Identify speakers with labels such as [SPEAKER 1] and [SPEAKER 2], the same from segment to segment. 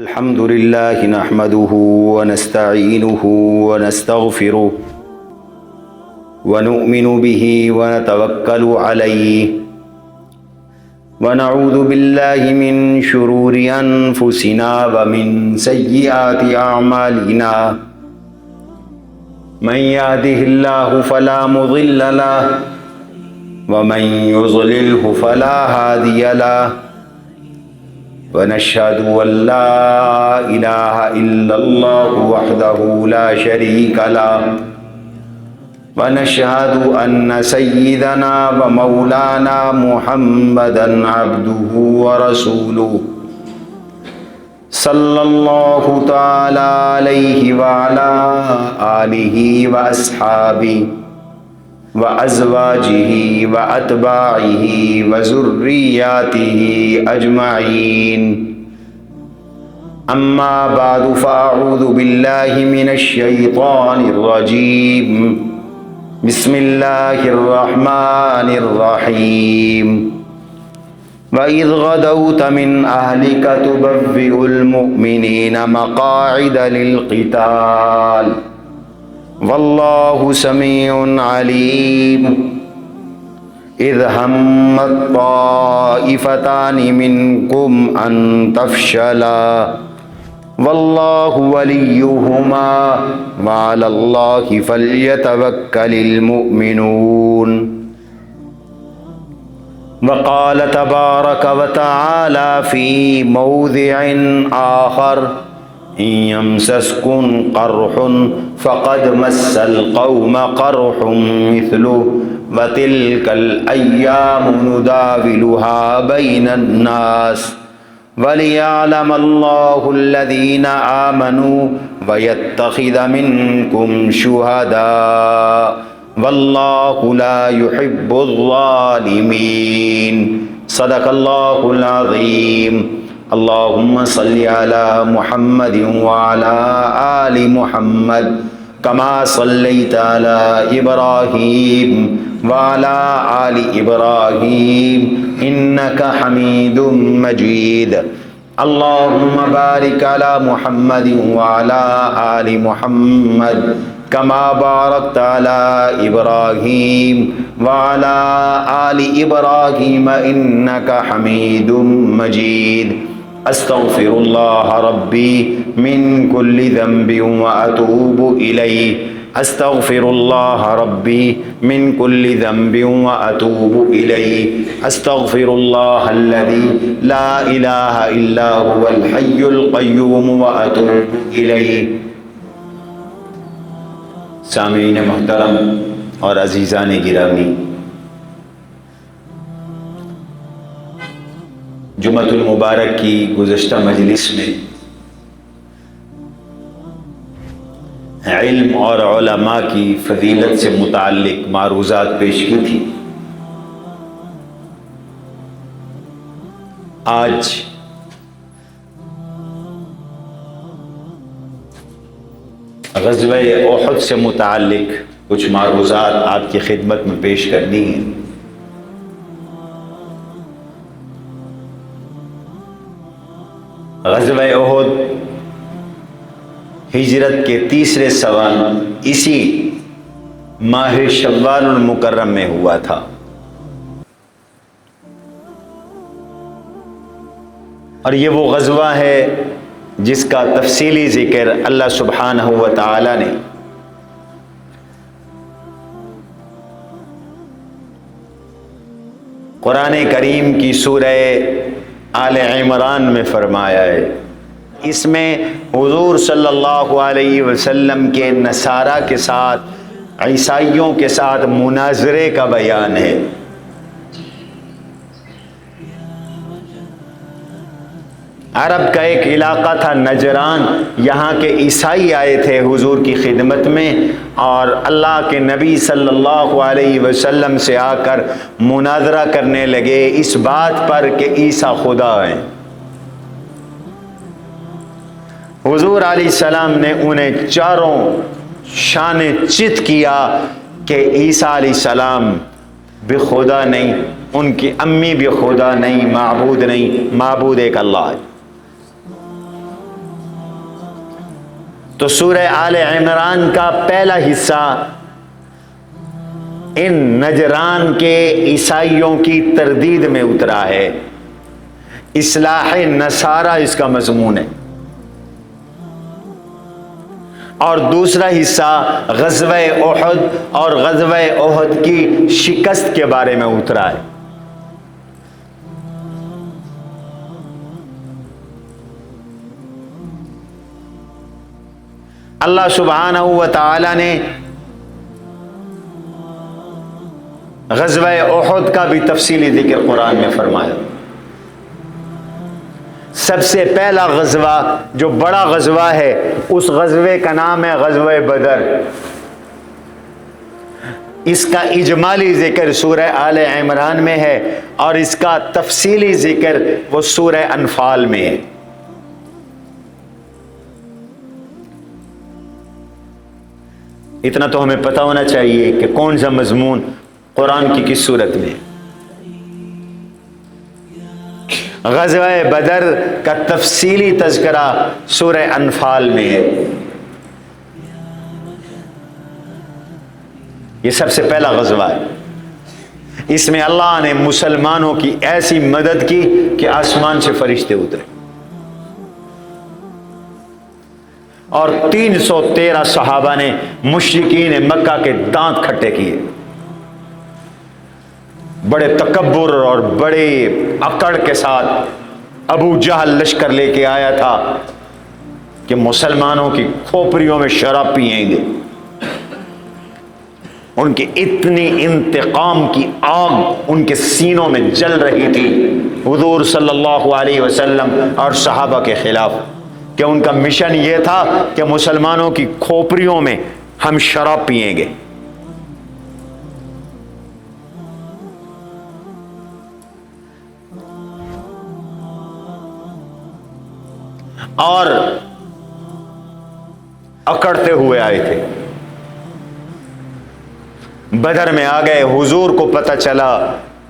[SPEAKER 1] الحمد لله نحمده ونستعينه ونستغفره ونؤمن به ونتوكل عليه ونعوذ بالله من شرور أنفسنا ومن سيئات أعمالنا من يهده الله فلا مضل له ومن يضلله فلا هادي له ونشهد أن لا إله إلا الله وحده لا شريك له ونشهد أن سيدنا ومولانا محمدا عبده ورسوله صلى الله تعالى عليه وعلى آله وأصحابه وأزواجه وأتباعه وذرياته أجمعين أما بعد فأعوذ بالله من الشيطان الرجيم بسم الله الرحمن الرحيم وإذ غدوت من أهلك تبوئ المؤمنين مقاعد للقتال والله سميع عليم إذ همت طائفتان منكم أن تفشلا والله وليهما وعلى الله فليتوكل المؤمنون وقال تبارك وتعالى في موضع آخر إن يمسسكم قرح فقد مس القوم قرح مثله وتلك الأيام نداولها بين الناس وليعلم الله الذين آمنوا ويتخذ منكم شهداء والله لا يحب الظالمين صدق الله العظيم اللهم صل على محمد وعلى آل محمد كما صليت على إبراهيم وعلى آل إبراهيم إنك حميد مجيد اللهم بارك على محمد وعلى آل محمد كما باركت على إبراهيم وعلى آل إبراهيم إنك حميد مجيد أستغفر الله ربي من كل ذنب وأتوب إليه أستغفر الله ربي من كل ذنب وأتوب إليه أستغفر الله الذي لا إله إلا هو الحي القيوم وأتوب إليه سامعین محترم اور عزیزان گرامی، جمعۃ المبارک کی گزشتہ مجلس میں علم اور علماء کی فضیلت سے متعلق معروضات پیش کی تھی۔ آج غزوہ احد سے متعلق کچھ معروضات آپ کی خدمت میں پیش کرنی ہیں۔ غزوہ احد ہجرت کے تیسرے سال اسی ماہ شوال المکرم میں ہوا تھا، اور یہ وہ غزوہ ہے جس کا تفصیلی ذکر اللہ سبحانہ و تعالی نے قرآن کریم کی سورہ آل عمران میں فرمایا ہے۔ اس میں حضور صلی اللہ علیہ وسلم کے نصارہ کے ساتھ، عیسائیوں کے ساتھ مناظرے کا بیان ہے۔ عرب کا ایک علاقہ تھا نجران، یہاں کے عیسائی آئے تھے حضور کی خدمت میں، اور اللہ کے نبی صلی اللہ علیہ وسلم سے آ کر مناظرہ کرنے لگے اس بات پر کہ عیسیٰ خدا ہیں۔ حضور علیہ السلام نے انہیں چاروں شان چت کیا کہ عیسیٰ علیہ السلام بھی خدا نہیں، ان کی امی بھی خدا نہیں، معبود نہیں، معبود ایک اللہ ہے۔ تو سورہ آل عمران کا پہلا حصہ ان نجران کے عیسائیوں کی تردید میں اترا ہے، اصلاح نصارہ اس کا مضمون ہے، اور دوسرا حصہ غزوہ احد اور غزوہ احد کی شکست کے بارے میں اترا ہے۔ اللہ سبحانہ و تعالی نے غزوہ احد کا بھی تفصیلی ذکر قرآن میں فرمایا۔ سب سے پہلا غزوہ جو بڑا غزوہ ہے اس غزوے کا نام ہے غزوہ بدر۔ اس کا اجمالی ذکر سورہ آل عمران میں ہے اور اس کا تفصیلی ذکر وہ سورہ انفال میں ہے۔ اتنا تو ہمیں پتہ ہونا چاہیے کہ کون سا مضمون قرآن کی کس صورت میں۔ غزوہ بدر کا تفصیلی تذکرہ سورہ انفال میں ہے۔ یہ سب سے پہلا غزوہ ہے۔ اس میں اللہ نے مسلمانوں کی ایسی مدد کی کہ آسمان سے فرشتے اترے اور 313 صحابہ نے مشرکین مکہ کے دانت کھٹے کیے۔ بڑے تکبر اور بڑے اکڑ کے ساتھ ابو جہل لشکر لے کے آیا تھا کہ مسلمانوں کی کھوپڑیوں میں شراب پئیں گے۔ ان کی اتنی انتقام کی آگ ان کے سینوں میں جل رہی تھی حضور صلی اللہ علیہ وسلم اور صحابہ کے خلاف، کہ ان کا مشن یہ تھا کہ مسلمانوں کی کھوپڑیوں میں ہم شراب پئیں گے۔ اور اکڑتے ہوئے آئے تھے، بدر میں آ گئے۔ حضور کو پتہ چلا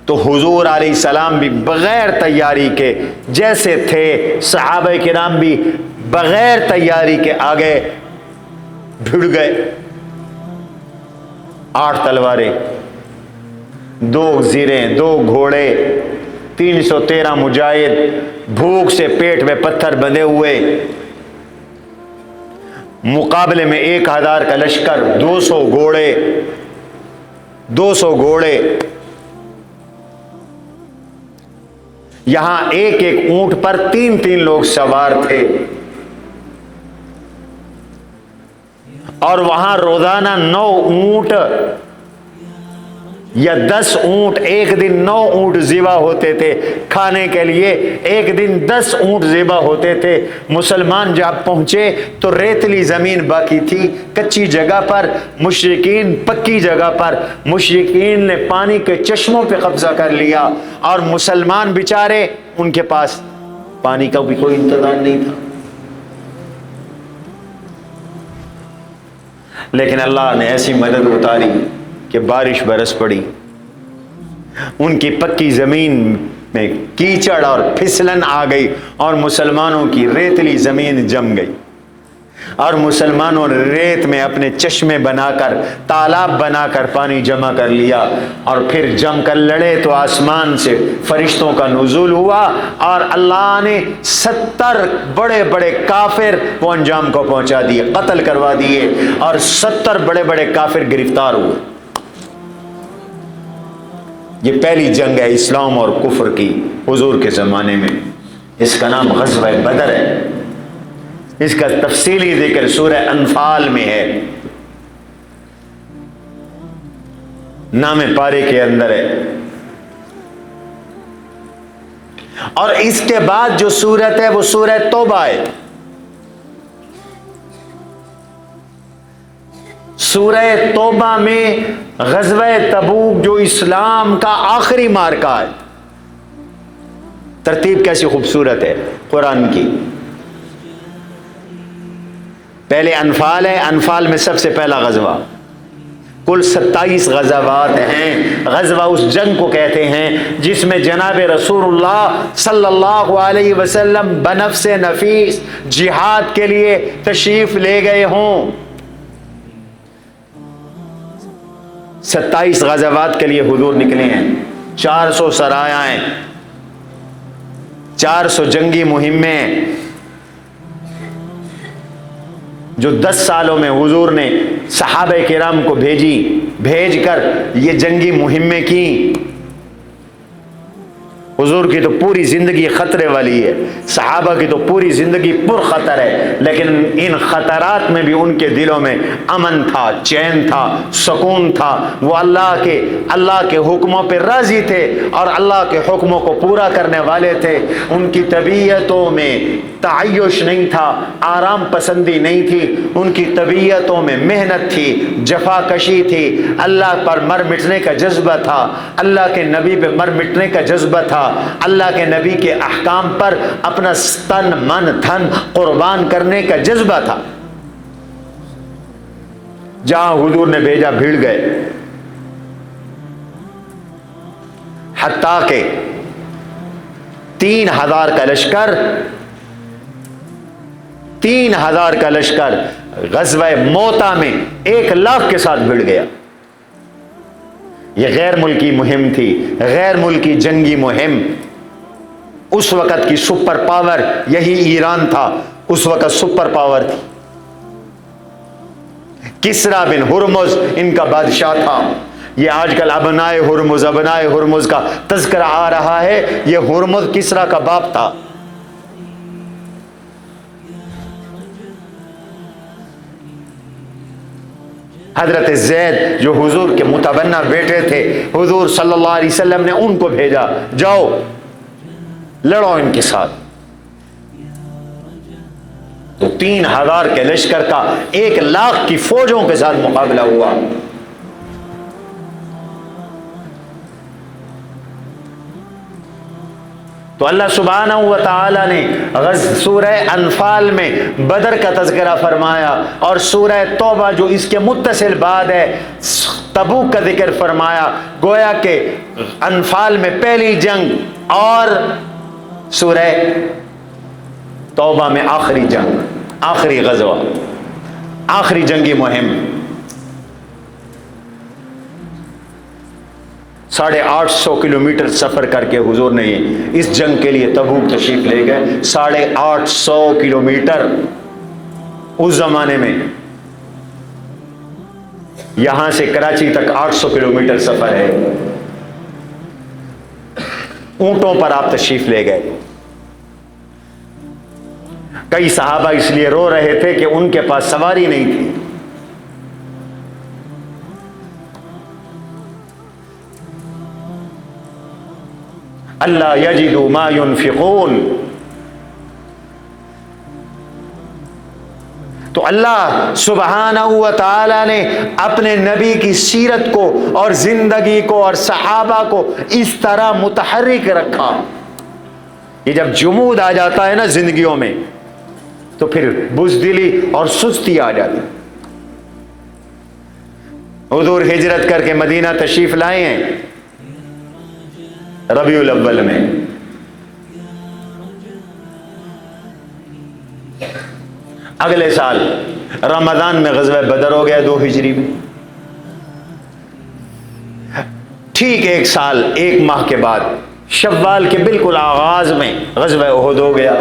[SPEAKER 1] تو حضور علیہ السلام بھی بغیر تیاری کے جیسے تھے، صحابہ کرام بھی بغیر تیاری کے آگے بھیڑ گئے۔ 8 تلواریں، 2 زیریں، 2 گھوڑے، 313 مجاہد، بھوک سے پیٹ میں پتھر بندھے ہوئے، مقابلے میں 1000 کا لشکر، 200 گھوڑے، یہاں ایک اونٹ پر 3 لوگ سوار تھے، اور وہاں روزانہ 9 اونٹ یا 10 اونٹ، ایک دن 9 اونٹ ذبح ہوتے تھے کھانے کے لیے، ایک دن 10 اونٹ ذبح ہوتے تھے۔ مسلمان جب پہنچے تو ریتلی زمین باقی تھی، کچی جگہ پر، مشرکین پکی جگہ پر، مشرکین نے پانی کے چشموں پہ قبضہ کر لیا، اور مسلمان بیچارے ان کے پاس پانی کا بھی کوئی انتظام نہیں تھا۔ لیکن اللہ نے ایسی مدد اتاری کہ بارش برس پڑی، ان کی پکی زمین میں کیچڑ اور پھسلن آ گئی، اور مسلمانوں کی ریتلی زمین جم گئی، اور مسلمانوں نے ریت میں اپنے چشمے بنا کر، تالاب بنا کر پانی جمع کر لیا، اور پھر جم کر لڑے تو آسمان سے فرشتوں کا نزول ہوا، اور اللہ نے 70 بڑے بڑے کافر وہ انجام کو پہنچا دیے، قتل کروا دیے، اور 70 بڑے بڑے کافر گرفتار ہوئے۔ یہ پہلی جنگ ہے اسلام اور کفر کی حضور کے زمانے میں، اس کا نام غزوہ بدر ہے۔ اس کا تفصیلی ذکر سورہ انفال میں ہے، نام پارے کے اندر ہے۔ اور اس کے بعد جو سورت ہے وہ سورہ توبہ ہے۔ سورہ توبہ میں غزوہ تبوک جو اسلام کا آخری معرکہ ہے، ترتیب کیسی خوبصورت ہے قرآن کی۔ پہلے انفال ہے، انفال میں سب سے پہلا غزوہ، کل 27 غزوات ہیں۔ غزوہ اس جنگ کو کہتے ہیں جس میں جناب رسول اللہ صلی اللہ علیہ وسلم بنفس نفیس جہاد کے لیے تشریف لے گئے ہوں۔ 27 غزوات کے لیے حضور نکلے ہیں، 400 سرایاں، 400 جنگی مہمیں، جو 10 سالوں میں حضور نے صحابہ کرام کو بھیج کر یہ جنگی مہمیں کی۔ حضور کی تو پوری زندگی خطرے والی ہے، صحابہ کی تو پوری زندگی پر خطر ہے، لیکن ان خطرات میں بھی ان کے دلوں میں امن تھا، چین تھا، سکون تھا۔ وہ اللہ کے حکموں پہ راضی تھے اور اللہ کے حکموں کو پورا کرنے والے تھے۔ ان کی طبیعتوں میں تعیش نہیں تھا، آرام پسندی نہیں تھی، ان کی طبیعتوں میں محنت تھی، جفا کشی تھی، اللہ پر مر مٹنے کا جذبہ تھا، اللہ کے نبی پہ مر مٹنے کا جذبہ تھا، اللہ کے نبی کے احکام پر اپنا تن من دھن قربان کرنے کا جذبہ تھا۔ جہاں حضور نے بھیجا بھیڑ گئے، حتیٰ کہ 3000 کا لشکر غزوہ موتا میں 1,00,000 کے ساتھ بھیڑ گیا۔ یہ غیر ملکی مہم تھی، غیر ملکی جنگی مہم۔ اس وقت کی سپر پاور یہی ایران تھا، اس وقت سپر پاور تھی۔ کسرا بن ہرمز ان کا بادشاہ تھا۔ یہ آج کل ابنائے ہرمز کا تذکرہ آ رہا ہے، یہ ہرمز کسرا کا باپ تھا۔ حضرت زید جو حضور کے متبنہ بیٹے تھے، حضور صلی اللہ علیہ وسلم نے ان کو بھیجا، جاؤ لڑو ان کے ساتھ۔ تو 3000 کے لشکر کا 1,00,000 کی فوجوں کے ساتھ مقابلہ ہوا۔ تو اللہ سبحانہ و تعالی نے سورہ انفال میں بدر کا تذکرہ فرمایا، اور سورہ توبہ جو اس کے متصل بعد ہے تبوک کا ذکر فرمایا۔ گویا کہ انفال میں پہلی جنگ اور سورہ توبہ میں آخری جنگ، آخری غزوہ، آخری جنگی مہم۔ 850 کلومیٹر سفر کر کے حضور نے اس جنگ کے لیے تبوک تشریف لے گئے۔ 850 کلومیٹر اس زمانے میں، یہاں سے کراچی تک 800 کلومیٹر سفر ہے۔ اونٹوں پر آپ تشریف لے گئے۔ کئی صحابہ اس لیے رو رہے تھے کہ ان کے پاس سواری نہیں تھی۔ اللہ یجدوا ما ينفقون۔ تو اللہ سبحانہ و تعالی نے اپنے نبی کی سیرت کو اور زندگی کو اور صحابہ کو اس طرح متحرک رکھا۔ یہ جب جمود آ جاتا ہے نا زندگیوں میں تو پھر بزدلی اور سستی آ جاتی۔ حضور ہجرت کر کے مدینہ تشریف لائے ہیں ربیع الاول میں۔ اگلے سال رمضان میں غزوہ بدر ہو گیا 2 ہجری میں۔ ٹھیک 1 سال 1 ماہ کے بعد شوال کے بالکل آغاز میں غزوہ احد ہو گیا۔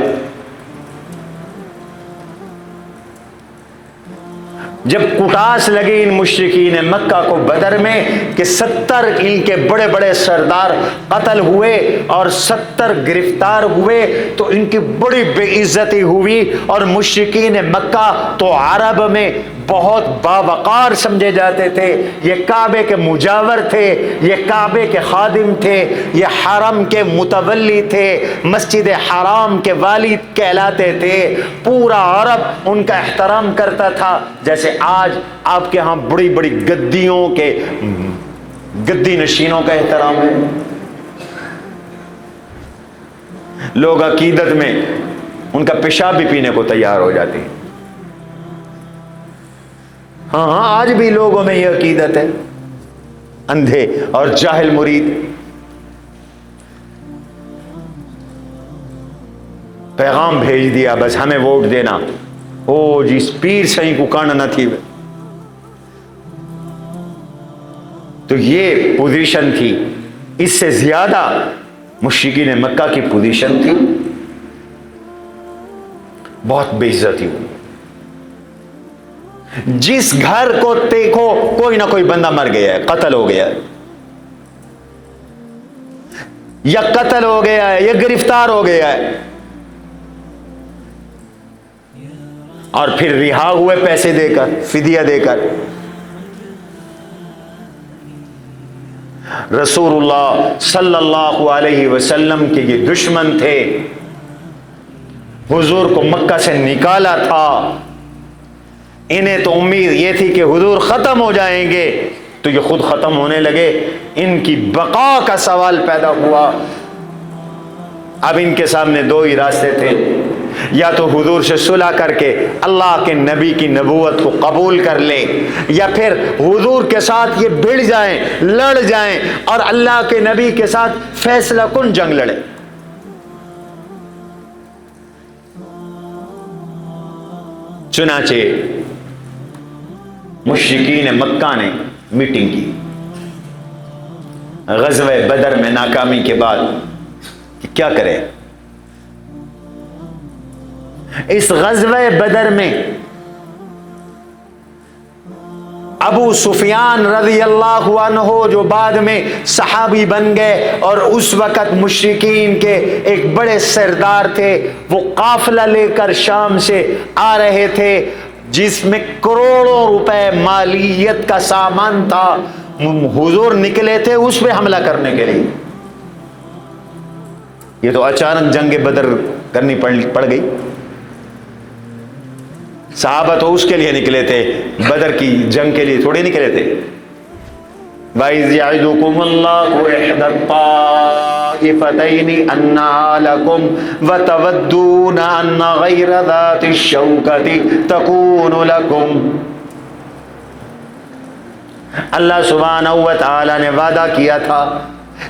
[SPEAKER 1] جب کٹاس لگی ان مشرکین مکہ کو بدر میں کہ 70 ان کے بڑے بڑے سردار قتل ہوئے اور 70 گرفتار ہوئے، تو ان کی بڑی بے عزتی ہوئی، اور مشرکین مکہ تو عرب میں بہت باوقار سمجھے جاتے تھے۔ یہ کعبے کے مجاور تھے، یہ کعبے کے خادم تھے، یہ حرم کے متولی تھے، مسجد حرام کے والد کہلاتے تھے۔ پورا عرب ان کا احترام کرتا تھا، جیسے آج آپ کے ہاں بڑی بڑی گدیوں کے گدی نشینوں کا احترام ہے۔ لوگ عقیدت میں ان کا پیشاب بھی پینے کو تیار ہو جاتے ہیں۔ ہاں آج بھی لوگوں میں یہ عقیدت ہے، اندھے اور جاہل مرید۔ پیغام بھیج دیا بس ہمیں ووٹ دینا، او جی پیر سہی کو کان نہ تھی۔ تو یہ پوزیشن تھی، اس سے زیادہ مشرکین مکہ کی پوزیشن تھی، بہت بے عزتی ہوئی۔ جس گھر کو دیکھو کوئی نہ کوئی بندہ مر گیا ہے، قتل ہو گیا ہے، یا قتل ہو گیا ہے یا گرفتار ہو گیا ہے، اور پھر رہا ہوئے پیسے دے کر، فدیہ دے کر۔ رسول اللہ صلی اللہ علیہ وسلم کے یہ دشمن تھے، حضور کو مکہ سے نکالا تھا، انہیں تو امید یہ تھی کہ حضور ختم ہو جائیں گے، تو یہ خود ختم ہونے لگے، ان کی بقا کا سوال پیدا ہوا۔ اب ان کے سامنے دو ہی راستے تھے، یا تو حضور سے صلح کر کے اللہ کے نبی کی نبوت کو قبول کر لے، یا پھر حضور کے ساتھ یہ بھڑ جائیں، لڑ جائیں اور اللہ کے نبی کے ساتھ فیصلہ کن جنگ لڑے۔ چنانچہ مشرکین مکہ نے میٹنگ کی غزوہ بدر میں ناکامی کے بعد کہ کیا کرے۔ اس غزوہ بدر میں ابو سفیان رضی اللہ عنہ جو بعد میں صحابی بن گئے اور اس وقت مشرکین کے ایک بڑے سردار تھے، وہ قافلہ لے کر شام سے آ رہے تھے جس میں کروڑوں روپے مالیت کا سامان تھا۔ حضور نکلے تھے اس پہ حملہ کرنے کے لیے۔ یہ تو اچانک جنگ بدر کرنی پڑ گئی، صحابہ تو اس کے لیے نکلے تھے، بدر کی جنگ کے لیے تھوڑے نکلے تھے۔ وَإِذْ يَعِدُكُمُ اللَّهُ إِحْدَى الطَّائِفَتَيْنِ أَنَّهَا لَكُمْ وَتَوَدُّونَ أَنَّ غَيْرَ ذَاتِ الشَّوْكَةِ تَكُونُ لَكُمْ۔ اللہ سبحانہ وتعالی نے وعدہ کیا تھا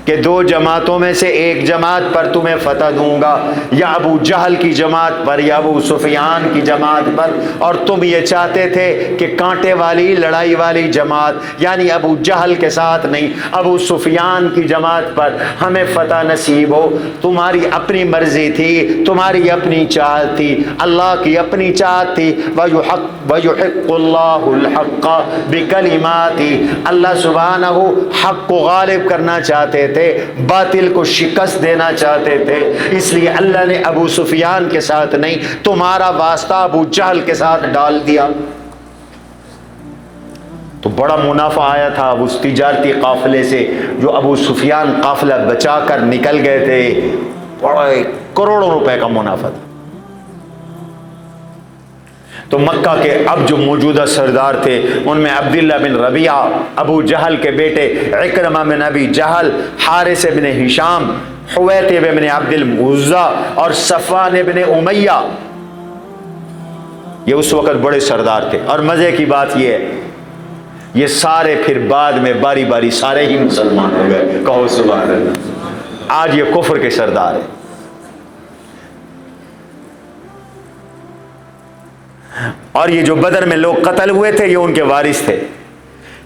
[SPEAKER 1] کہ دو جماعتوں میں سے ایک جماعت پر تمہیں فتح دوں گا، یا ابو جہل کی جماعت پر یا ابو سفیان کی جماعت پر، اور تم یہ چاہتے تھے کہ کانٹے والی لڑائی والی جماعت یعنی ابو جہل کے ساتھ نہیں، ابو سفیان کی جماعت پر ہمیں فتح نصیب ہو۔ تمہاری اپنی مرضی تھی، تمہاری اپنی چاہت تھی، اللہ کی اپنی چاہت تھی۔ وَيُحِقُّ اللَّهُ الْحَقَّ بِكَلِمَاتِهِ، اللہ سبحانہ حق کو غالب کرنا چاہتے تھے، باطل کو شکست دینا چاہتے تھے، اس لیے اللہ نے ابو سفیان کے ساتھ نہیں، تمہارا واسطہ ابو جہل کے ساتھ ڈال دیا۔ تو بڑا منافع آیا تھا اس تجارتی قافلے سے، جو ابو سفیان قافلہ بچا کر نکل گئے تھے، بڑا کروڑوں روپے کا منافع تھا۔ تو مکہ کے اب جو موجودہ سردار تھے ان میں عبداللہ بن ربیعہ، ابو جہل کے بیٹے عکرمہ بن ابی جہل، حارث بن ہشام، حویتب بن عبد العزیٰ اور صفوان بن امیہ، یہ اس وقت بڑے سردار تھے۔ اور مزے کی بات یہ ہے، یہ سارے پھر بعد میں باری باری سارے ہی مسلمان ہو گئے، کہو سبحان اللہ۔ آج یہ کفر کے سردار ہیں۔ اور یہ جو بدر میں لوگ قتل ہوئے تھے یہ ان کے وارث تھے،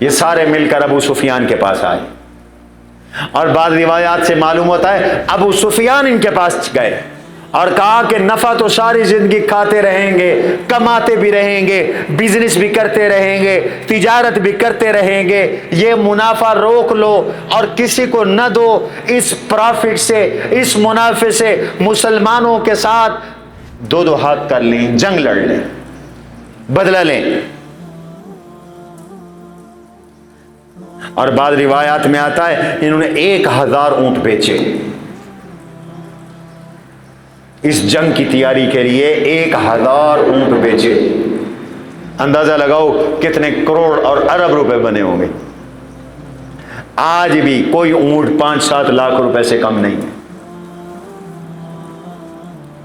[SPEAKER 1] یہ سارے مل کر ابو سفیان کے پاس آئے، اور بعض روایات سے معلوم ہوتا ہے ابو سفیان ان کے پاس گئے اور کہا کہ نفع تو ساری زندگی کھاتے رہیں گے، کماتے بھی رہیں گے، بزنس بھی کرتے رہیں گے، تجارت بھی کرتے رہیں گے، یہ منافع روک لو اور کسی کو نہ دو، اس پرافٹ سے، اس منافع سے مسلمانوں کے ساتھ دو ہاتھ کر لیں، جنگ لڑ لیں، بدلہ لیں۔ اور بعض روایات میں آتا ہے انہوں نے 1000 اونٹ بیچے اس جنگ کی تیاری کے لیے، 1000 اونٹ بیچے۔ اندازہ لگاؤ کتنے کروڑ اور ارب روپے بنے ہوں گے۔ آج بھی کوئی اونٹ 5-7 لاکھ روپے سے کم نہیں ہے،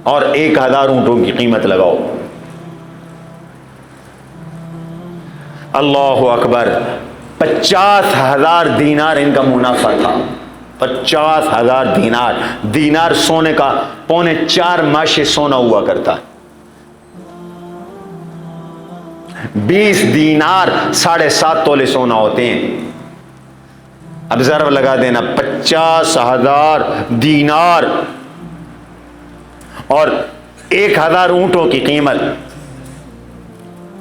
[SPEAKER 1] اور 1000 اونٹوں کی قیمت لگاؤ۔ اللہ اکبر، 50,000 دینار ان کا منافع تھا، 50,000 دینار۔ دینار سونے کا 4.25 ماشے سونا ہوا کرتا، 20 دینار 7.5 تولے سونا ہوتے ہیں۔ اب ضرب لگا دینا، 50,000 دینار اور 1,000 اونٹوں کی قیمت،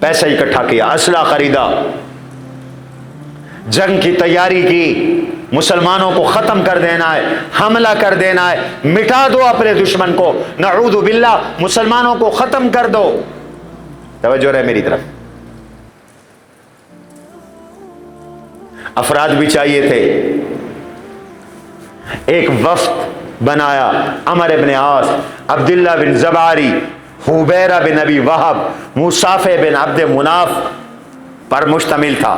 [SPEAKER 1] پیسہ اکٹھا کیا، اسلحہ خریدا، جنگ کی تیاری کی، مسلمانوں کو ختم کر دینا ہے، حملہ کر دینا ہے، مٹا دو اپنے دشمن کو، نعوذ باللہ مسلمانوں کو ختم کر دو۔ توجہ رہے میری طرف، افراد بھی چاہیے تھے۔ ایک وفد بنایا، عمر بن عاص، عبداللہ بن زباری، حبیرہ بن ابی وہب، مصافح بن عبد مناف پر مشتمل تھا۔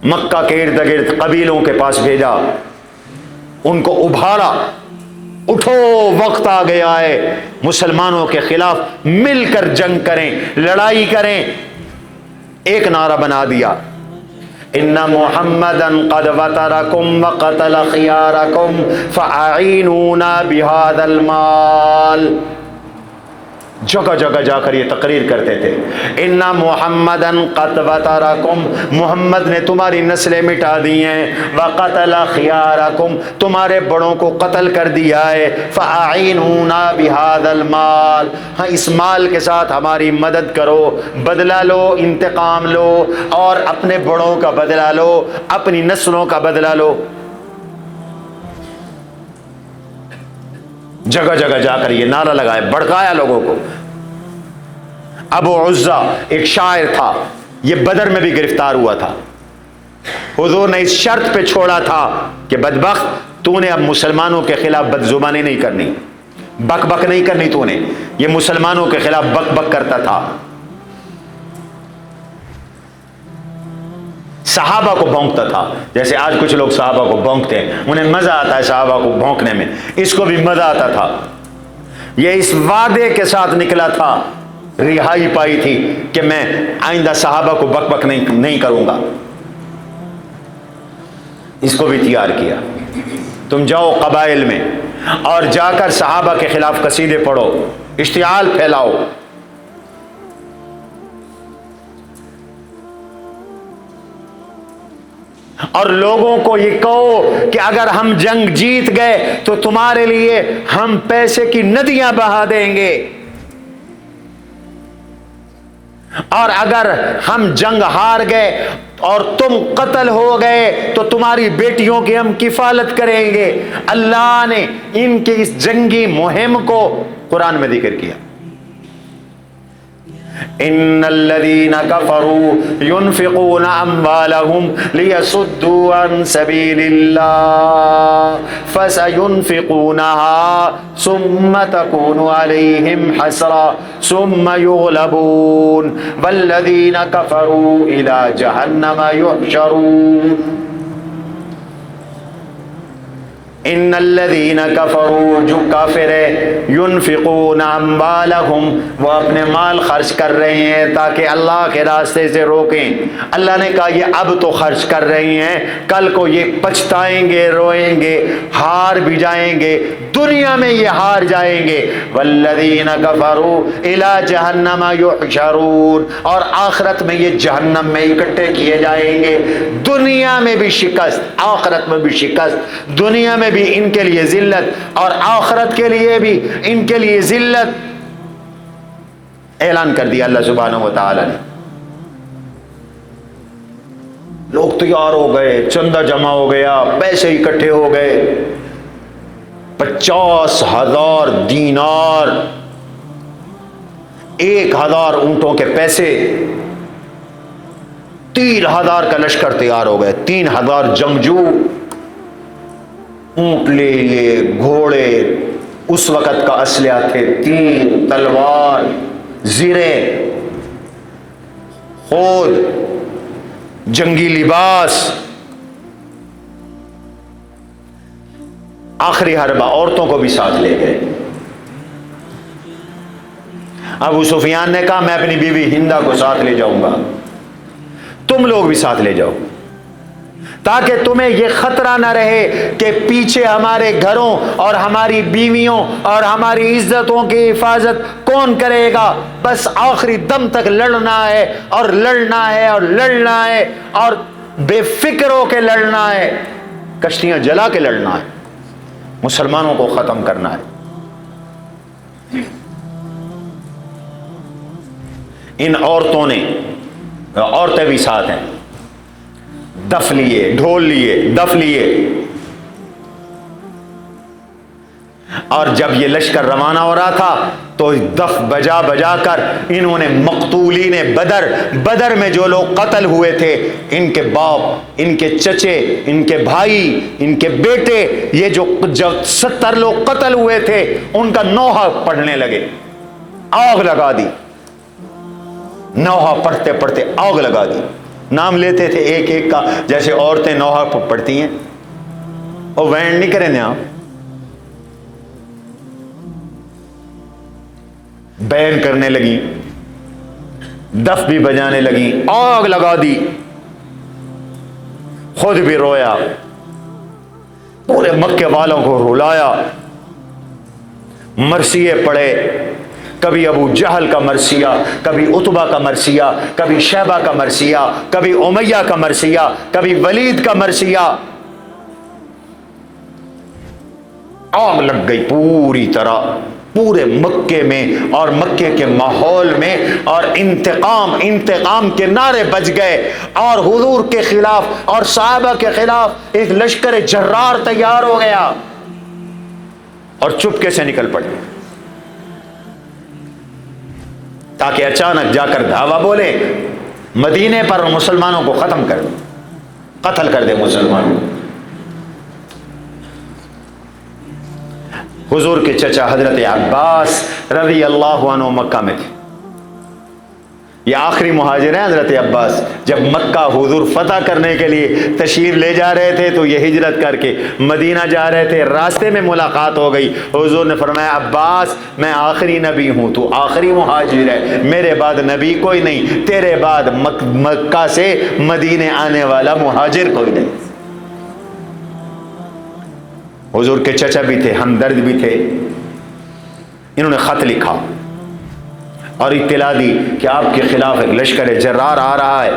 [SPEAKER 1] مکہ کے ارد گرد قبیلوں کے پاس بھیجا، ان کو ابھارا، اٹھو وقت آ گیا ہے، مسلمانوں کے خلاف مل کر جنگ کریں، لڑائی کریں۔ ایک نعرہ بنا دیا، ان محمدا قد وترکم وقتل خیارکم فاعینونا بہذا المال۔ جگہ جگہ جا کر یہ تقریر کرتے تھے، ان محمدا قد وترکم، محمد نے تمہاری نسلیں مٹا دی ہیں، وقتل خیارکم، تمہارے بڑوں کو قتل کر دیا ہے، فاعینونا بہذا المال، ہاں اس مال کے ساتھ ہماری مدد کرو، بدلہ لو، انتقام لو، اور اپنے بڑوں کا بدلہ لو، اپنی نسلوں کا بدلہ لو۔ جگہ جگہ جا کر یہ نعرہ لگائے، بھڑکایا لوگوں کو۔ ابو عزہ ایک شاعر تھا، یہ بدر میں بھی گرفتار ہوا تھا۔ حضور نے اس شرط پہ چھوڑا تھا کہ بدبخت تو نے اب مسلمانوں کے خلاف بد زبانی نہیں کرنی، بک بک نہیں کرنی تو نے۔ یہ مسلمانوں کے خلاف بک بک کرتا تھا، صحابہ کو بھونکتا تھا، جیسے آج کچھ لوگ صحابہ کو بھونکتے ہیں، انہیں مزہ آتا ہے صحابہ کو بھونکنے میں، اس کو بھی مزہ آتا تھا۔ یہ اس وعدے کے ساتھ نکلا تھا، رہائی پائی تھی کہ میں آئندہ صحابہ کو بک بک نہیں کروں گا، اس کو بھی تیار کیا۔ تم جاؤ قبائل میں اور جا کر صحابہ کے خلاف قصیدے پڑھو، اشتعال پھیلاؤ، اور لوگوں کو یہ کہو کہ اگر ہم جنگ جیت گئے تو تمہارے لیے ہم پیسے کی ندیاں بہا دیں گے، اور اگر ہم جنگ ہار گئے اور تم قتل ہو گئے تو تمہاری بیٹیوں کی ہم کفالت کریں گے۔ اللہ نے ان کی اس جنگی مہم کو قرآن میں ذکر کیا، ان الذين كفروا ينفقون اموالهم ليصدوا عن سبيل الله فسينفقونها ثم تكون عليهم حسرة ثم يغلبون والذين كفروا الى جهنم يحشرون۔ ان الذین کفروا، جو کافر ہے، ينفقون اموالهم، وہ اپنے مال خرچ کر رہے ہیں تاکہ اللہ کے راستے سے روکیں۔ اللہ نے کہا یہ اب تو خرچ کر رہی ہیں، کل کو یہ پچھتائیں گے، روئیں گے، ہار بھی جائیں گے، دنیا میں یہ ہار جائیں گے۔ والذین کفروا الی جہنم یحشرون، اور آخرت میں یہ جہنم میں اکٹھے کیے جائیں گے۔ دنیا میں بھی شکست، آخرت میں بھی شکست، دنیا میں بھی ان کے لیے ذلت اور آخرت کے لیے بھی ان کے لیے ذلت، اعلان کر دیا اللہ سبحانہ و تعالی نے۔ لوگ تیار ہو گئے، چندہ جمع ہو گیا، پیسے اکٹھے ہو گئے، 50,000 دینار، 1,000 اونٹوں کے پیسے، 3,000 کا لشکر تیار ہو گئے، 3,000 جنگجو، اونٹ لے لیے، گھوڑے، اس وقت کا اسلحہ تھے، تیر، تلوار، زرے، خود جنگی لباس، آخری حربہ، عورتوں کو بھی ساتھ لے گئے۔ ابو سفیان نے کہا میں اپنی بیوی ہندہ کو ساتھ لے جاؤں گا، تم لوگ بھی ساتھ لے جاؤ، تاکہ تمہیں یہ خطرہ نہ رہے کہ پیچھے ہمارے گھروں اور ہماری بیویوں اور ہماری عزتوں کی حفاظت کون کرے گا، بس آخری دم تک لڑنا ہے اور لڑنا ہے اور لڑنا ہے اور بے فکر ہو کے لڑنا ہے، کشتیاں جلا کے لڑنا ہے، مسلمانوں کو ختم کرنا ہے۔ ان عورتوں نے، عورتیں بھی ساتھ ہیں، دف لیے، ڈھول لیے، دف لیے، اور جب یہ لشکر روانہ ہو رہا تھا تو دف بجا بجا کر انہوں نے مقتولین بدر میں جو لوگ قتل ہوئے تھے، ان کے باپ، ان کے چچے، ان کے بھائی، ان کے بیٹے، یہ جو 70 لوگ قتل ہوئے تھے، ان کا نوحہ پڑھنے لگے، آگ لگا دی، نوحہ پڑھتے پڑھتے آگ لگا دی، نام لیتے تھے ایک ایک کا، جیسے عورتیں نوحہ پڑھتی ہیں، اور وینڈ نہیں کریں آپ، بین کرنے لگی، دف بھی بجانے لگی، آگ لگا دی، خود بھی رویا، پورے مکے والوں کو رلایا، مرثیے پڑھے، کبھی ابو جہل کا مرثیہ، کبھی عتبہ کا مرثیہ، کبھی شیبہ کا مرثیہ، کبھی امیہ کا مرثیہ، کبھی ولید کا مرثیہ، آگ لگ گئی پوری طرح پورے مکے میں اور مکے کے ماحول میں، اور انتقام کے نعرے بج گئے، اور حضور کے خلاف اور صحابہ کے خلاف ایک لشکر جرار تیار ہو گیا، اور چپکے سے نکل پڑے، تاکہ اچانک جا کر دھاوا بولے مدینے پر مسلمانوں کو ختم کر دے، قتل کر دے مسلمانوں۔ حضور کے چچا حضرت عباس رضی اللہ عنہ مکہ میں تھے، یہ آخری مہاجر ہیں حضرت عباس، جب مکہ حضور فتح کرنے کے لیے تشریف لے جا رہے تھے تو یہ ہجرت کر کے مدینہ جا رہے تھے، راستے میں ملاقات ہو گئی، حضور نے فرمایا عباس میں آخری نبی ہوں، تو آخری مہاجر ہے، میرے بعد نبی کوئی نہیں، تیرے بعد مکہ سے مدینے آنے والا مہاجر کوئی نہیں۔ حضور کے چچا بھی تھے، ہمدرد بھی تھے، انہوں نے خط لکھا اور اطلاع دی کہ آپ کے خلاف ایک لشکر جرار آ رہا ہے،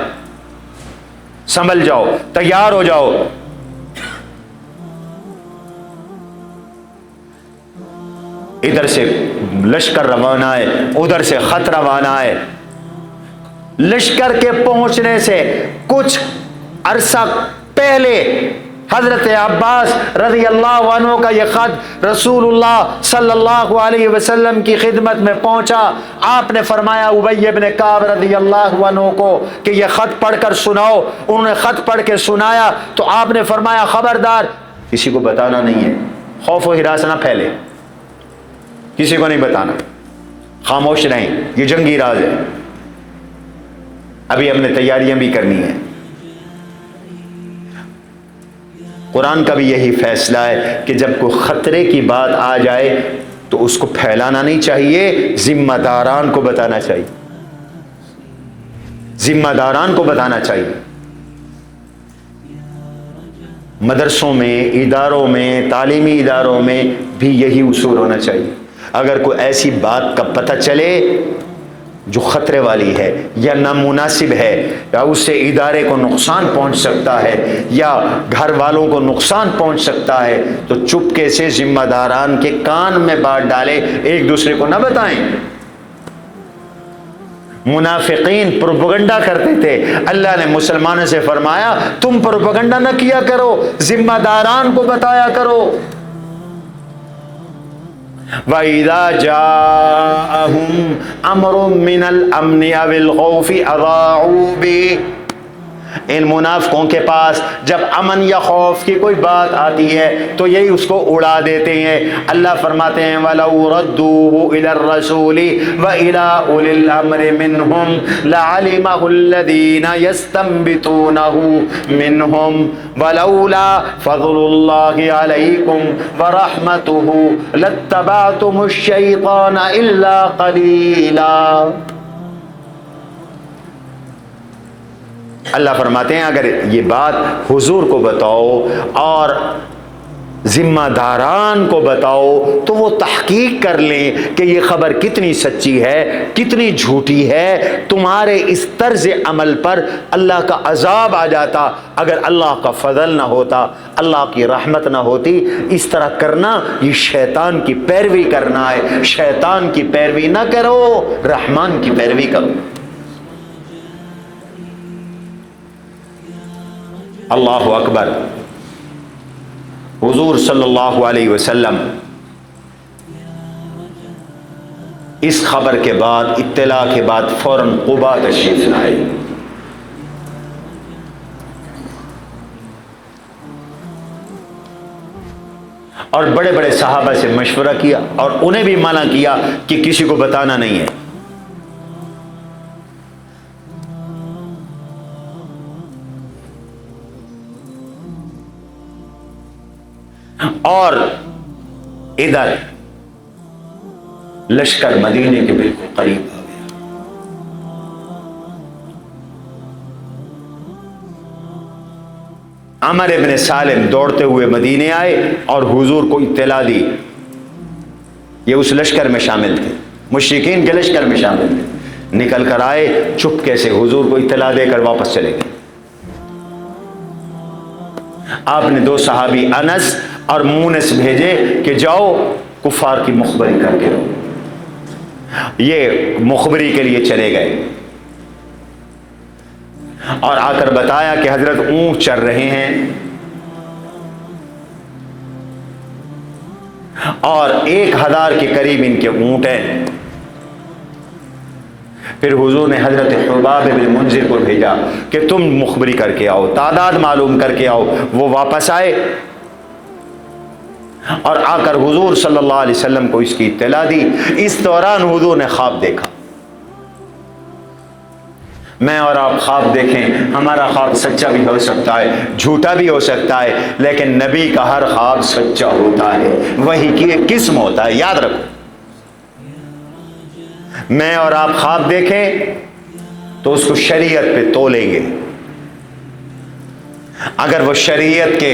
[SPEAKER 1] سنبھل جاؤ، تیار ہو جاؤ۔ ادھر سے لشکر روانہ ہے، ادھر سے خط روانہ ہے۔ لشکر کے پہنچنے سے کچھ عرصہ پہلے حضرت عباس رضی اللہ عنہ کا یہ خط رسول اللہ صلی اللہ علیہ وسلم کی خدمت میں پہنچا، آپ نے فرمایا ابی بن کعب رضی اللہ عنہ کو کہ یہ خط پڑھ کر سناؤ، انہوں نے خط پڑھ کے سنایا تو آپ نے فرمایا خبردار کسی کو بتانا نہیں ہے، خوف و ہراس نہ پھیلے، کسی کو نہیں بتانا، خاموش رہیں، یہ جنگی راز ہے، ابھی ہم نے تیاریاں بھی کرنی ہیں۔ قرآن کا بھی یہی فیصلہ ہے کہ جب کوئی خطرے کی بات آ جائے تو اس کو پھیلانا نہیں چاہیے، ذمہ داران کو بتانا چاہیے، ذمہ داران کو بتانا چاہیے۔ مدرسوں میں، اداروں میں، تعلیمی اداروں میں بھی یہی اصول ہونا چاہیے۔ اگر کوئی ایسی بات کا پتہ چلے جو خطرے والی ہے یا نامناسب ہے یا اس سے ادارے کو نقصان پہنچ سکتا ہے یا گھر والوں کو نقصان پہنچ سکتا ہے تو چپکے سے ذمہ داران کے کان میں بات ڈالے، ایک دوسرے کو نہ بتائیں۔ منافقین پروپیگنڈا کرتے تھے، اللہ نے مسلمانوں سے فرمایا تم پروپیگنڈا نہ کیا کرو، ذمہ داران کو بتایا کرو۔ وَإِذَا جَاءَهُمْ أَمْرٌ مِّنَ الْأَمْنِ أَوِ الْخَوْفِ أَضَاعُوا بِهِ، ان منافقوں کے پاس جب امن یا خوف کی کوئی بات آتی ہے تو یہی اس کو اڑا دیتے ہیں۔ اللہ فرماتے ہیں وَلَوْ رَدُّوهُ إِلَى الرَّسُولِ وَإِلَى أُولِي الْأَمْرِ مِنْهُمْ لَعَلِمَهُ الَّذِينَ يَسْتَنبِطُونَهُ مِنْهُمْ وَلَوْلَا فَضْلُ اللَّهِ عَلَيْكُمْ وَرَحْمَتُهُ لَاتَّبَعْتُمُ الشَّيْطَانَ إِلَّا قَلِيلًا۔ اللہ فرماتے ہیں اگر یہ بات حضور کو بتاؤ اور ذمہ داران کو بتاؤ تو وہ تحقیق کر لیں کہ یہ خبر کتنی سچی ہے کتنی جھوٹی ہے. تمہارے اس طرز عمل پر اللہ کا عذاب آ جاتا اگر اللہ کا فضل نہ ہوتا، اللہ کی رحمت نہ ہوتی. اس طرح کرنا یہ شیطان کی پیروی کرنا ہے. شیطان کی پیروی نہ کرو، رحمان کی پیروی کرو. اللہ اکبر. حضور صلی اللہ علیہ وسلم اس خبر کے بعد، اطلاع کے بعد فوراً قباء تشریف لائے. اور بڑے بڑے صحابہ سے مشورہ کیا اور انہیں بھی منع کیا کہ کسی کو بتانا نہیں ہے. اور ادھر لشکر مدینے کے بالکل قریب آ گیا. عمر ابن سالم دوڑتے ہوئے مدینے آئے اور حضور کو اطلاع دی. یہ اس لشکر میں شامل تھے، مشرکین کے لشکر میں شامل تھے. نکل کر آئے، چپکے سے حضور کو اطلاع دے کر واپس چلے گئے. آپ نے دو صحابی انس اور مونس بھیجے کہ جاؤ کفار کی مخبری کر کے رہو. یہ مخبری کے لیے چلے گئے اور آ کر بتایا کہ حضرت اونٹ چر رہے ہیں اور 1000 کے قریب ان کے اونٹ ہیں. پھر حضور نے حضرت حباب بن منذر کو بھیجا کہ تم مخبری کر کے آؤ، تعداد معلوم کر کے آؤ. وہ واپس آئے اور آ کر حضور صلی اللہ علیہ وسلم کو اس کی اطلاع دی. اس دوران حضور نے خواب دیکھا. میں اور آپ خواب دیکھیں، ہمارا خواب سچا بھی ہو سکتا ہے، جھوٹا بھی ہو سکتا ہے، لیکن نبی کا ہر خواب سچا ہوتا ہے. وحی کی ایک قسم ہوتا ہے، یاد رکھو. میں اور آپ خواب دیکھیں تو اس کو شریعت پہ تولیں گے. اگر وہ شریعت کے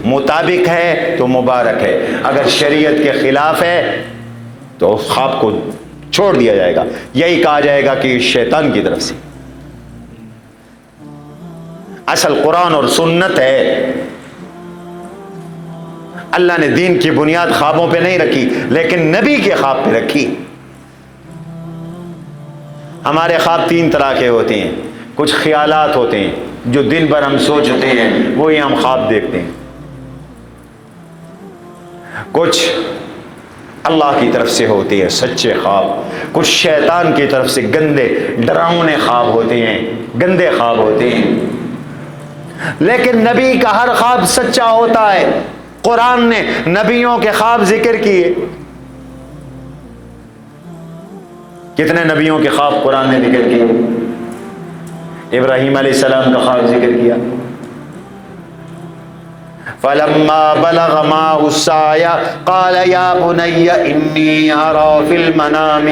[SPEAKER 1] مطابق ہے تو مبارک ہے، اگر شریعت کے خلاف ہے تو خواب کو چھوڑ دیا جائے گا. یہی کہا جائے گا کہ شیطان کی طرف سے. اصل قرآن اور سنت ہے. اللہ نے دین کی بنیاد خوابوں پہ نہیں رکھی لیکن نبی کے خواب پہ رکھی. ہمارے خواب 3 طرح کے ہوتے ہیں. کچھ خیالات ہوتے ہیں جو دن بھر ہم سوچتے ہیں، وہی ہم خواب دیکھتے ہیں. کچھ اللہ کی طرف سے ہوتے ہیں سچے خواب، کچھ شیطان کی طرف سے گندے ڈراؤنے خواب ہوتے ہیں، گندے خواب ہوتے ہیں. لیکن نبی کا ہر خواب سچا ہوتا ہے. قرآن نے نبیوں کے خواب ذکر کیے. کتنے نبیوں کے خواب قرآن نے ذکر کیے؟ ابراہیم علیہ السلام کا خواب ذکر کیا. فلما بلغ معه السعي قال يا بني إني أرى في المنام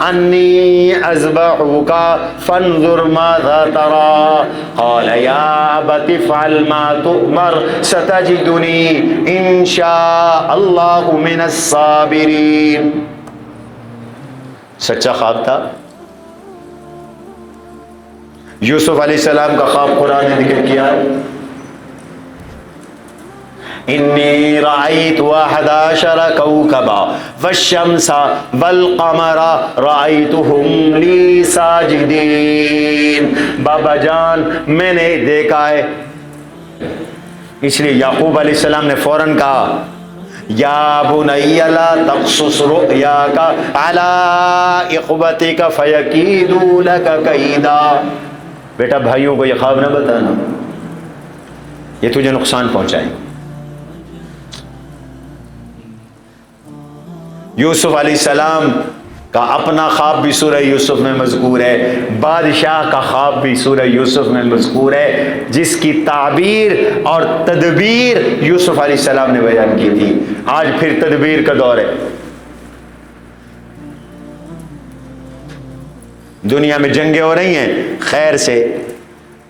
[SPEAKER 1] أني أذبحك فانظر ماذا ترى قال يا أبت افعل ما تؤمر ستجدني إن شاء الله من الصابرين. سچا خواب تھا. یوسف علیہ السلام کا خواب قرآن نے ذکر کیا. انی رأیت 11 کوکبا والشمس والقمر رأیتهم لی ساجدین. بابا جان میں نے دیکھا ہے. اس لیے یعقوب علیہ السلام نے فوراً کہا یا بنی لا تقصص رؤیاک علی اخوتک فیکیدوا لک کیدا. بیٹا بھائیوں کو یہ خواب نہ بتانا، یہ تجھے نقصان پہنچائیں. یوسف علیہ السلام کا اپنا خواب بھی سورہ یوسف میں مذکور ہے. بادشاہ کا خواب بھی سورہ یوسف میں مذکور ہے، جس کی تعبیر اور تدبیر یوسف علیہ السلام نے بیان کی تھی. آج پھر تدبیر کا دور ہے. دنیا میں جنگیں ہو رہی ہیں خیر سے،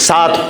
[SPEAKER 1] 7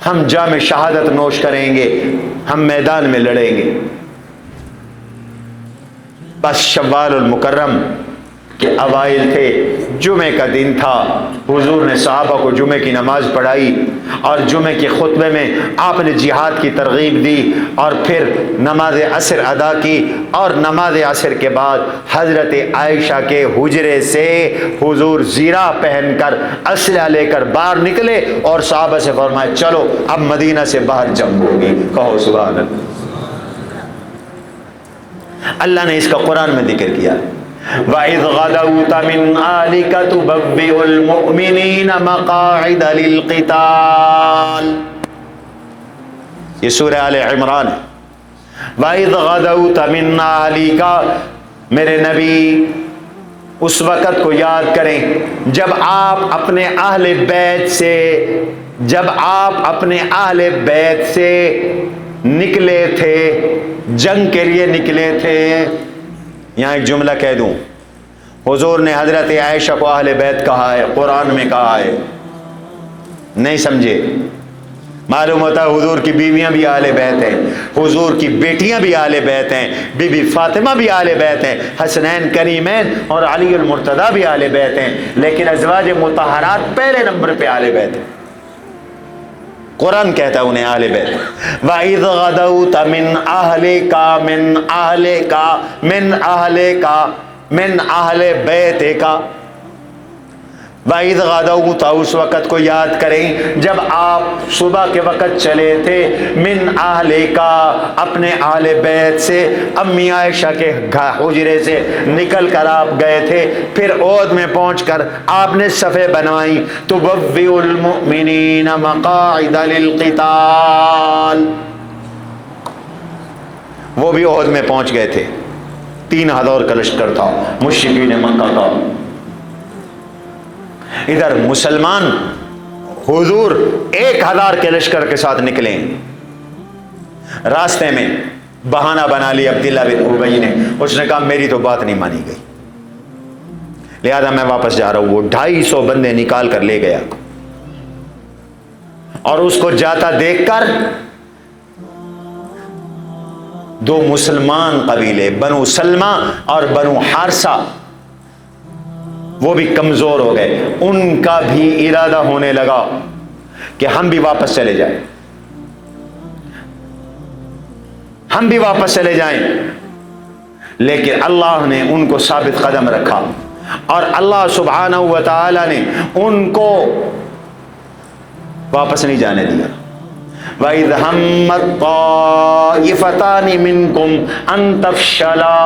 [SPEAKER 1] ہم جام شہادت نوش کریں گے، ہم میدان میں لڑیں گے۔ بس شوال المکرم کے اوائل تھے، جمعے کا دن تھا، حضور نے صحابہ کو جمعے کی نماز پڑھائی اور جمعے کے خطبے میں آپ نے جہاد کی ترغیب دی، اور پھر نماز عصر ادا کی، اور نماز عصر کے بعد حضرت عائشہ کے حجرے سے حضور زیرہ پہن کر اسلحہ لے کر باہر نکلے اور صحابہ سے فرمائے چلو اب مدینہ سے باہر جنگ ہوگی۔ کہو سبحان اللہ۔ اللہ نے اس کا قرآن میں ذکر کیا، وَإِذْ غَدَوْتَ مِنْ أَهْلِكَ تُبَوِّئُ الْمُؤْمِنِينَ مَقَاعِدَ لِلْقِتَالِ، یہ سورہ آل عمران ہے۔ وَإِذْ غَدَوْتَ مِنْ أَهْلِكَ، میرے نبی اس وقت کو یاد کریں جب آپ اپنے اہل بیت سے نکلے تھے، جنگ کے لیے نکلے تھے۔ یہاں ایک جملہ کہہ دوں، حضور نے حضرت عائشہ کو اہل بیت کہا ہے، قرآن میں کہا ہے، نہیں سمجھے؟ معلوم ہوتا ہے حضور کی بیویاں بھی اہل بیت ہیں، حضور کی بیٹیاں بھی اہل بیت ہیں، بی بی فاطمہ بھی اہل بیت ہیں، حسنین کریمین اور علی المرتضیٰ بھی اہل بیت ہیں، لیکن ازواج مطہرات پہلے نمبر پہ اہل بیت ہیں۔ قرآن کہتا ہے انہیں اہل بیت۔ وَإِذْ غَدَوْتَ مِنْ أَهْلِ بَيْتِكَ، وَإِذْ غَدَوْتَ، اس وقت کو یاد کریں جب آپ صبح کے وقت چلے تھے، من اہلِکَ، اپنے اہل بیت سے، امی عائشہ کے حجرے سے نکل کر آپ گئے تھے، پھر احد میں پہنچ کر آپ نے صفیں بنوائی، تُبَوِّئُ الْمُؤْمِنِينَ مَقَاعِدَ لِلْقِتَالِ، وہ بھی احد میں پہنچ گئے تھے، 3000 کا لشکر تھا مشرکین مکہ کا۔ ادھر مسلمان حضور 1000 کے لشکر کے ساتھ نکلے، راستے میں بہانہ بنا لیا عبداللہ بن ابی نے، اس نے کہا میری تو بات نہیں مانی گئی لہذا میں واپس جا رہا ہوں۔ وہ 250 بندے نکال کر لے گیا، اور اس کو جاتا دیکھ کر 2 مسلمان قبیلے بنو سلمہ اور بنو حارثہ وہ بھی کمزور ہو گئے، ان کا بھی ارادہ ہونے لگا کہ ہم بھی واپس چلے جائیں، ہم بھی واپس چلے جائیں، لیکن اللہ نے ان کو ثابت قدم رکھا، اور اللہ سبحانہ و تعالی نے ان کو واپس نہیں جانے دیا۔ وَإِذْ هَمَّتْ طَائِفَتَانِ مِنْكُمْ أَن تَفْشَلَا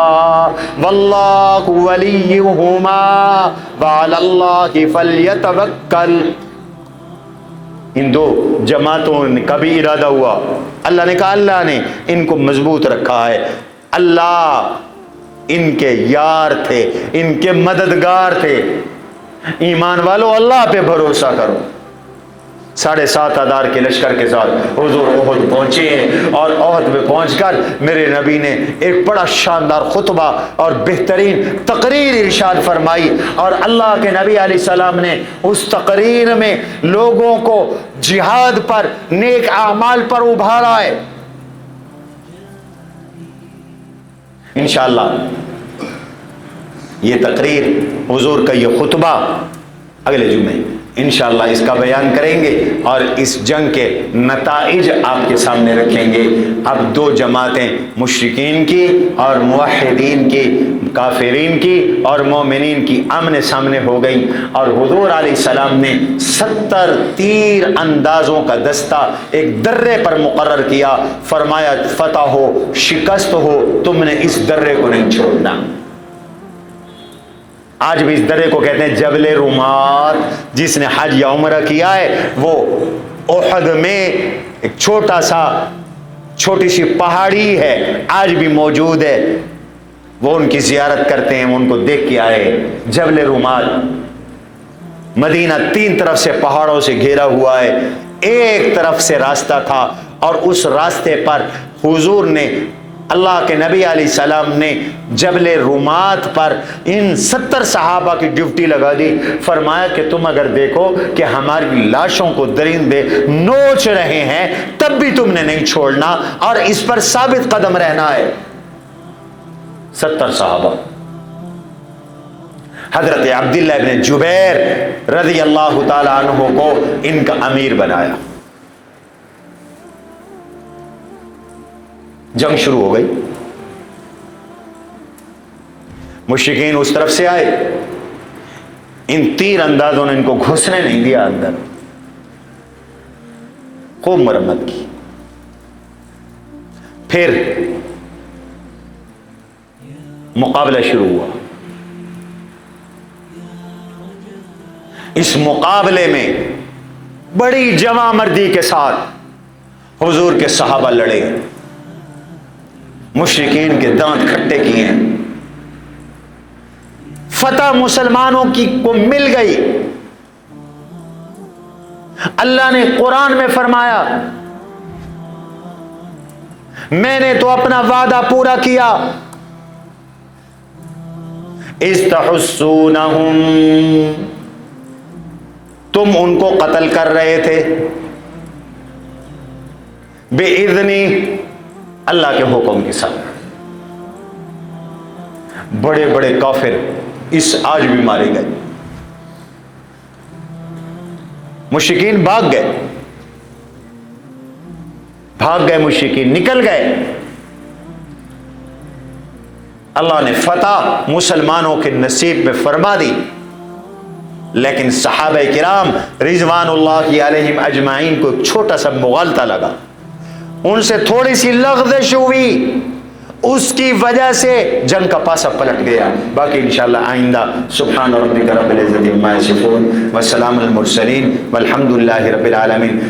[SPEAKER 1] وَاللَّهُ وَلِيُّهُمَا وَعَلَى اللَّهِ فَلْيَتَوَكَّلْ، ان 2 جماعتوں کا بھی ارادہ ہوا، اللہ نے کہا اللہ نے ان کو مضبوط رکھا ہے، اللہ ان کے یار تھے، ان کے مددگار تھے۔ ایمان والو اللہ پہ بھروسہ کرو۔ 7500 کے لشکر کے ساتھ حضور احد پہنچے ہیں، اور احد میں پہنچ کر میرے نبی نے ایک بڑا شاندار خطبہ اور بہترین تقریر ارشاد فرمائی، اور اللہ کے نبی علیہ السلام نے اس تقریر میں لوگوں کو جہاد پر، نیک اعمال پر ابھارا ہے۔ انشاءاللہ یہ تقریر، حضور کا یہ خطبہ اگلے جمعے انشاءاللہ اس کا بیان کریں گے، اور اس جنگ کے نتائج آپ کے سامنے رکھیں گے۔ اب 2 جماعتیں مشرکین کی اور موحدین کی، کافرین کی اور مومنین کی آمنے سامنے ہو گئی، اور حضور علیہ السلام نے 70 تیر اندازوں کا دستہ ایک درے پر مقرر کیا، فرمایا فتح ہو شکست ہو، تم نے اس درے کو نہیں چھوڑنا۔ آج بھی اس درے کو کہتے ہیں جبل رومات، جس نے حج یا عمرہ کیا ہے وہ احد میں ایک چھوٹی سی پہاڑی ہے، آج بھی موجود ہے، وہ ان کی زیارت کرتے ہیں، ان کو دیکھ کے آئے۔ جبل رومات، مدینہ 3 طرف سے پہاڑوں سے گھیرا ہوا ہے، ایک طرف سے راستہ تھا، اور اس راستے پر حضور نے اللہ کے نبی علیہ السلام نے جبل رومات پر ان 70 صحابہ کی ڈیوٹی لگا دی. فرمایا کہ تم اگر دیکھو کہ ہماری لاشوں کو درندے نوچ رہے ہیں تب بھی تم نے نہیں چھوڑنا اور اس پر ثابت قدم رہنا ہے. 70 صحابہ. حضرت عبداللہ ابن جبیر رضی اللہ تعالیٰ عنہ کو ان کا امیر بنایا. جنگ شروع ہو گئی. مشرکین اس طرف سے آئے, ان تیر اندازوں نے ان کو گھسنے نہیں دیا اندر, خوب مرمت کی. پھر مقابلہ شروع ہوا. اس مقابلے میں بڑی جواں مردی کے ساتھ حضور کے صحابہ لڑے. مشرکین کے دانت کھٹے کیے. فتح مسلمانوں کی کو مل گئی. اللہ نے قرآن میں فرمایا میں نے تو اپنا وعدہ پورا کیا. استحسونہم, تم ان کو قتل کر رہے تھے بِإِذْنِ, اللہ کے حکم کے ساتھ. بڑے بڑے کافر اس آج بھی مارے گئے. مشرکین بھاگ گئے مشرکین نکل گئے. اللہ نے فتح مسلمانوں کے نصیب میں فرما دی. لیکن صحابہ کرام رضوان اللہ علیہم اجمعین کو ایک چھوٹا سا مغالطہ لگا, ان سے تھوڑی سی لغزش ہوئی, اس کی وجہ سے جنگ کا پاسا پلٹ گیا. باقی انشاءاللہ آئندہ. سبحان ربک رب العزت عما یصفون وسلام المرسلین والحمد للہ رب العالمین.